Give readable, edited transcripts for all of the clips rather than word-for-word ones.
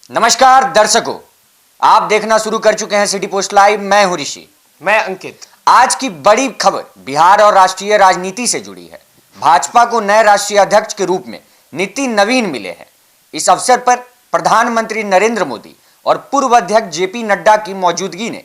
नमस्कार दर्शकों, आप देखना शुरू कर चुके हैं सिटी पोस्ट लाइव। मैं हूं ऋषि। मैं अंकित। आज की बड़ी खबर बिहार और राष्ट्रीय राजनीति से जुड़ी है। भाजपा को नए राष्ट्रीय अध्यक्ष के रूप में नितिन नवीन मिले हैं। इस अवसर पर प्रधानमंत्री नरेंद्र मोदी और पूर्व अध्यक्ष जेपी नड्डा की मौजूदगी ने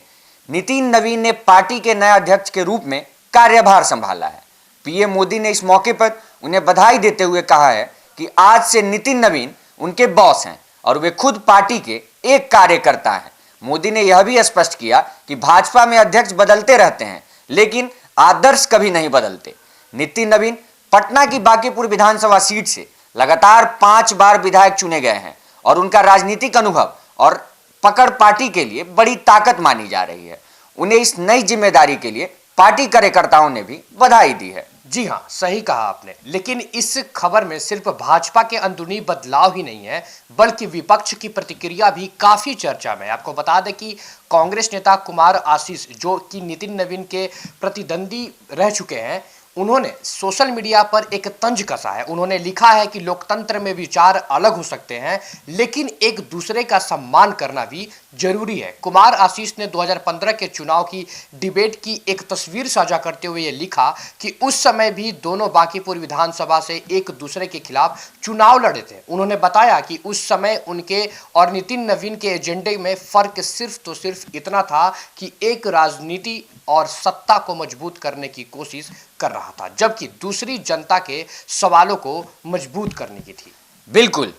नितिन नवीन ने पार्टी के नए अध्यक्ष के रूप में कार्यभार संभाला है। पीएम मोदी ने इस मौके पर उन्हें बधाई देते हुए कहा है कि आज से नितिन नवीन उनके बॉस हैं और वे खुद पार्टी के एक कार्यकर्ता हैं। मोदी ने यह भी स्पष्ट किया कि भाजपा में अध्यक्ष बदलते रहते हैं, लेकिन आदर्श कभी नहीं बदलते। नितिन नवीन पटना की बांकीपुर विधानसभा सीट से लगातार 5 बार विधायक चुने गए हैं और उनका राजनीतिक अनुभव और पकड़ पार्टी के लिए बड़ी ताकत मानी जा रही है। उन्हें इस नई जिम्मेदारी के लिए पार्टी कार्यकर्ताओं ने भी बधाई दी है। जी हाँ, सही कहा आपने। लेकिन इस खबर में सिर्फ भाजपा के अंदरूनी बदलाव ही नहीं है, बल्कि विपक्ष की प्रतिक्रिया भी काफी चर्चा में है। आपको बता दें कि कांग्रेस नेता कुमार आशीष, जो कि नितिन नवीन के प्रतिद्वंदी रह चुके हैं, उन्होंने सोशल मीडिया पर एक तंज कसा है। उन्होंने लिखा है कि लोकतंत्र में विचार अलग हो सकते हैं, लेकिन एक दूसरे का सम्मान करना भी जरूरी है। कुमार आशीष ने 2015 के चुनाव की डिबेट की एक तस्वीर साझा करते हुए ये लिखा कि उस समय भी दोनों बांकीपुर विधानसभा से एक दूसरे के खिलाफ चुनाव लड़े थे। उन्होंने बताया कि उस समय उनके और नितिन नवीन के एजेंडे में फर्क सिर्फ इतना था कि एक राजनीति और सत्ता को मजबूत करने की कोशिश कर रहा था, जबकि दूसरी जनता के सवालों को मजबूत करने की थी। बिल्कुल।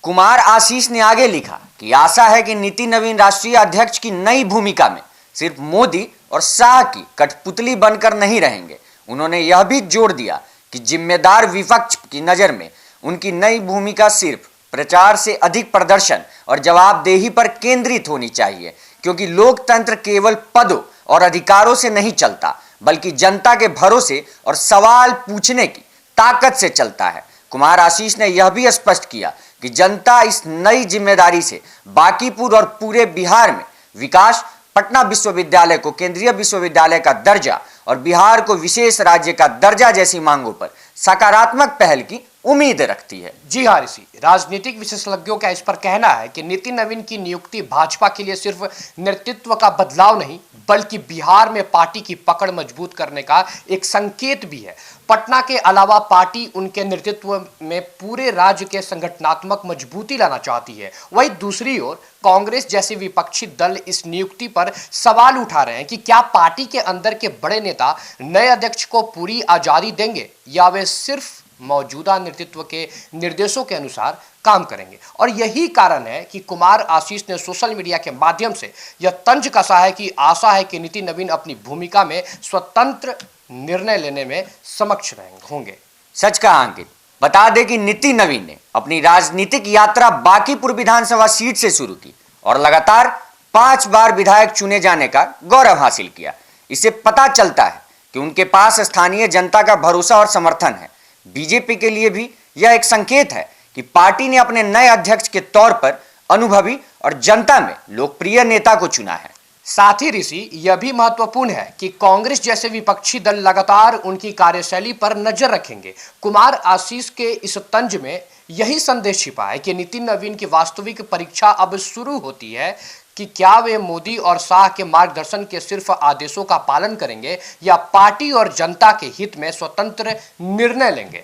कुमार आशीष ने आगे लिखा कि आशा है कि नितिन नवीन राष्ट्रीय अध्यक्ष की नई भूमिका में सिर्फ मोदी और शाह की कठपुतली बनकर नहीं रहेंगे। उन्होंने यह भी जोर दिया कि जिम्मेदार विपक्ष की नज़र में उनकी नई भूमिका सिर्फ प्रचार से अधिक प्रदर्शन और जवाबदेही पर केंद्रित होनी चाहिए, क्योंकि लोकतंत्र केवल पदों और अधिकारों से नहीं चलता, बल्कि जनता के भरोसे और सवाल पूछने की ताकत से चलता है। कुमार आशीष ने यह भी स्पष्ट किया कि जनता इस नई जिम्मेदारी से बांकीपुर और पूरे बिहार में विकास, पटना विश्वविद्यालय को केंद्रीय विश्वविद्यालय का दर्जा और बिहार को विशेष राज्य का दर्जा जैसी मांगों पर सकारात्मक पहल की उम्मीद रखती है। जी हाँ ऋषि, राजनीतिक विशेषज्ञों का इस पर कहना है कि नितिन नवीन की नियुक्ति भाजपा के लिए सिर्फ नेतृत्व का बदलाव नहीं, बल्कि बिहार में पार्टी की पकड़ मजबूत करने का एक संकेत भी है। पटना के अलावा पार्टी उनके नेतृत्व में पूरे राज्य के संगठनात्मक मजबूती लाना चाहती है। वहीं दूसरी ओर कांग्रेस जैसे विपक्षी दल इस नियुक्ति पर सवाल उठा रहे हैं कि क्या पार्टी के अंदर के बड़े नेता नए अध्यक्ष को पूरी आजादी देंगे या वे सिर्फ मौजूदा नेतृत्व के निर्देशों के अनुसार काम करेंगे। और यही कारण है कि कुमार आशीष ने सोशल मीडिया के माध्यम से यह तंज कसा है कि आशा है कि नितिन नवीन अपनी भूमिका में स्वतंत्र निर्णय लेने में सक्षम होंगे। सच कहा अंकित। बता दें कि नितिन नवीन ने अपनी राजनीतिक यात्रा बांकीपुर विधानसभा सीट से शुरू की और लगातार 5 बार विधायक चुने जाने का गौरव हासिल किया। इससे पता चलता है कि उनके पास स्थानीय जनता का भरोसा और समर्थन है। बीजेपी के लिए भी यह एक संकेत है कि पार्टी ने अपने नए अध्यक्ष के तौर पर अनुभवी और जनता में लोकप्रिय नेता को चुना है। साथ ही ऋषि, यह भी महत्वपूर्ण है कि कांग्रेस जैसे विपक्षी दल लगातार उनकी कार्यशैली पर नजर रखेंगे। कुमार आशीष के इस तंज में यही संदेश छिपा है कि नितिन नवीन की वास्तविक परीक्षा अब शुरू होती है कि क्या वे मोदी और शाह के मार्गदर्शन के सिर्फ आदेशों का पालन करेंगे या पार्टी और जनता के हित में स्वतंत्र निर्णय लेंगे।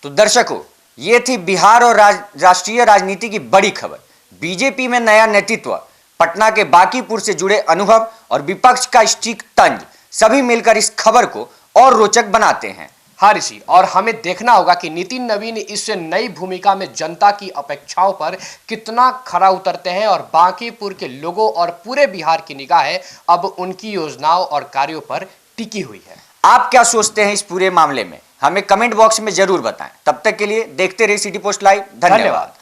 तो दर्शकों, ये थी बिहार और राष्ट्रीय राजनीति की बड़ी खबर। बीजेपी में नया नेतृत्व, पटना के बांकीपुर से जुड़े अनुभव और विपक्ष का स्टिक तंज सभी मिलकर इस खबर को और रोचक बनाते हैं। हाँ ऋषि, और हमें देखना होगा कि नितिन नवीन इस नई भूमिका में जनता की अपेक्षाओं पर कितना खरा उतरते हैं और बांकीपुर के लोगों और पूरे बिहार की निगाहें अब उनकी योजनाओं और कार्यों पर टिकी हुई है। आप क्या सोचते हैं इस पूरे मामले में? हमें कमेंट बॉक्स में जरूर बताएं। तब तक के लिए देखते रहिए सिटी पोस्ट लाइव। धन्यवाद।